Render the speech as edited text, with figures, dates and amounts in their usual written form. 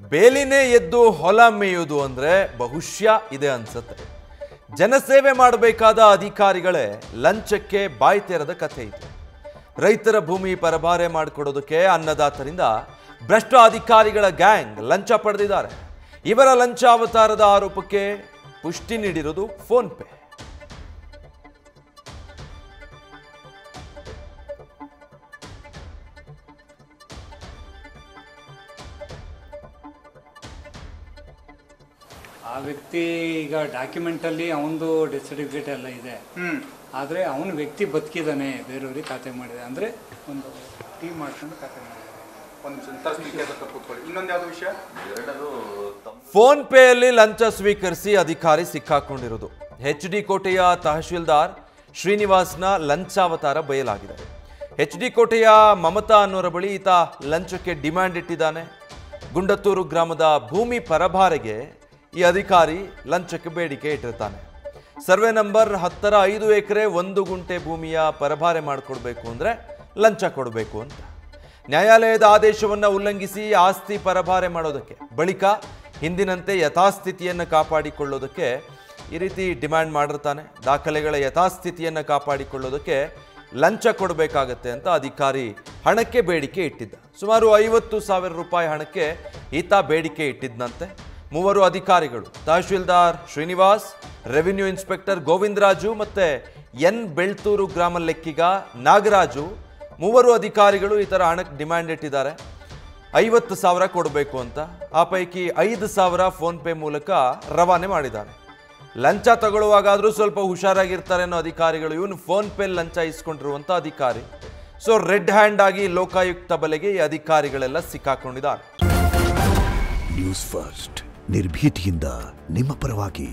ಬೇಲಿನೇ ಎದ್ದು ಹೊಲ ಮೇಯುವುದು ಅಂದ್ರೆ ಬಹುಶಃ ಇದೆ ಅನ್ಸುತ್ತೆ. ಜನಸೇವೆ ಮಾಡಬೇಕಾದ ಅಧಿಕಾರಿಗಳೇ ಲಂಚಕ್ಕೆ ಬಾಯಿ ತೆರೆದ ಕಥೆ ಇದು. ರೈತರ ಭೂಮಿ ಪರಭಾರೆ ಮಾಡಿಕೊಡೋದಕ್ಕೆ ಅನ್ನದಾತರಿಂದ ಭ್ರಷ್ಟ ಅಧಿಕಾರಿಗಳ ಗ್ಯಾಂಗ್ ಲಂಚ ಪಡೆದಿದ್ದಾರೆ. ಇವರ ಲಂಚಾವತಾರದ ಆರೋಪಕ್ಕೆ ಪುಷ್ಟಿ ನೀಡಿರುವುದು ಫೋನ್ ಪೇ. ಆ ವ್ಯಕ್ತಿ ಈಗ ಡಾಕ್ಯುಮೆಂಟಲ್ಲಿ ಅವನದು ಡೆತ್ ಸರ್ಟಿಫಿಕೇಟ್ ಎಲ್ಲ ಇದೆ, ಆದರೆ ಅವನ ವ್ಯಕ್ತಿ ಬದುಕಿದ್ದಾನೆ, ಬೇರೆಯವ್ರಿಗೆ ಖಾತೆ ಮಾಡಿದೆ ಅಂದರೆ ಒಂದು ಟೀಮ್ ಮಾಡ್ಕೊಂಡು ಖಾತೆ ಮಾಡಿದೆ. ಫೋನ್ ಪೇಯಲ್ಲಿ ಲಂಚ ಸ್ವೀಕರಿಸಿ ಅಧಿಕಾರಿ ಸಿಕ್ಕಾಕೊಂಡಿರುವುದು. HD ಕೋಟೆಯ ತಹಶೀಲ್ದಾರ್ ಶ್ರೀನಿವಾಸ್ನ ಲಂಚಾವತಾರ ಬಯಲಾಗಿದೆ. HD ಕೋಟೆಯ ಮಮತಾ ಅನ್ನೋರ ಬಳಿ ಈತ ಲಂಚಕ್ಕೆ ಡಿಮ್ಯಾಂಡ್ ಇಟ್ಟಿದ್ದಾನೆ. ಗುಂಡತ್ತೂರು ಗ್ರಾಮದ ಭೂಮಿ ಪರಭಾರೆಗೆ ಈ ಅಧಿಕಾರಿ ಲಂಚಕ್ಕೆ ಬೇಡಿಕೆ ಇಟ್ಟಿರ್ತಾನೆ. ಸರ್ವೆ ನಂಬರ್ 10ರ 5 ಎಕರೆ 1 ಗುಂಟೆ ಭೂಮಿಯ ಪರಭಾರೆ ಮಾಡಿಕೊಡ್ಬೇಕು ಅಂದರೆ ಲಂಚ ಕೊಡಬೇಕು ಅಂತ. ನ್ಯಾಯಾಲಯದ ಆದೇಶವನ್ನು ಉಲ್ಲಂಘಿಸಿ ಆಸ್ತಿ ಪರಭಾರೆ ಮಾಡೋದಕ್ಕೆ, ಬಳಿಕ ಹಿಂದಿನಂತೆ ಯಥಾಸ್ಥಿತಿಯನ್ನು ಕಾಪಾಡಿಕೊಳ್ಳೋದಕ್ಕೆ ಈ ರೀತಿ ಡಿಮ್ಯಾಂಡ್ ಮಾಡಿರ್ತಾನೆ. ದಾಖಲೆಗಳ ಯಥಾಸ್ಥಿತಿಯನ್ನು ಕಾಪಾಡಿಕೊಳ್ಳೋದಕ್ಕೆ ಲಂಚ ಕೊಡಬೇಕಾಗತ್ತೆ ಅಂತ ಅಧಿಕಾರಿ ಹಣಕ್ಕೆ ಬೇಡಿಕೆ ಇಟ್ಟಿದ್ದ. ಸುಮಾರು 50,000 ರೂಪಾಯಿ ಹಣಕ್ಕೆ ಈತ ಬೇಡಿಕೆ ಇಟ್ಟಿದ್ದಂತೆ. 3 ಅಧಿಕಾರಿಗಳು, ತಹಶೀಲ್ದಾರ್ ಶ್ರೀನಿವಾಸ್, ರೆವಿನ್ಯೂ ಇನ್ಸ್ಪೆಕ್ಟರ್ ಗೋವಿಂದರಾಜು ಮತ್ತು ಎನ್ ಬೆಳ್ತೂರು ಗ್ರಾಮ ಲೆಕ್ಕಿಗ ನಾಗರಾಜು, 3 ಅಧಿಕಾರಿಗಳು ಈ ಥರ ಹಣಕ್ಕೆ ಡಿಮ್ಯಾಂಡ್ ಇಟ್ಟಿದ್ದಾರೆ. 50,000 ಕೊಡಬೇಕು ಅಂತ. ಆ ಪೈಕಿ 5,000 ಫೋನ್ ಪೇ ಮೂಲಕ ರವಾನೆ ಮಾಡಿದ್ದಾರೆ. ಲಂಚ ತಗೊಳ್ಳುವಾಗಾದರೂ ಸ್ವಲ್ಪ ಹುಷಾರಾಗಿರ್ತಾರೆ ಅನ್ನೋ ಅಧಿಕಾರಿಗಳು ಇವನು ಫೋನ್ ಪೇ ಲಂಚ ಇಸ್ಕೊಂಡಿರುವಂಥ ಅಧಿಕಾರಿ. ಸೊ ರೆಡ್ ಹ್ಯಾಂಡ್ ಆಗಿ ಲೋಕಾಯುಕ್ತ ಬಲೆಗೆ ಈ ಅಧಿಕಾರಿಗಳೆಲ್ಲ ಸಿಕ್ಕಾಕೊಂಡಿದ್ದಾರೆ. ನ್ಯೂಸ್ ಫಸ್ಟ್ ನಿರ್ಭೀತಿಯಿಂದ ನಿಮ್ಮ ಪರವಾಗಿ.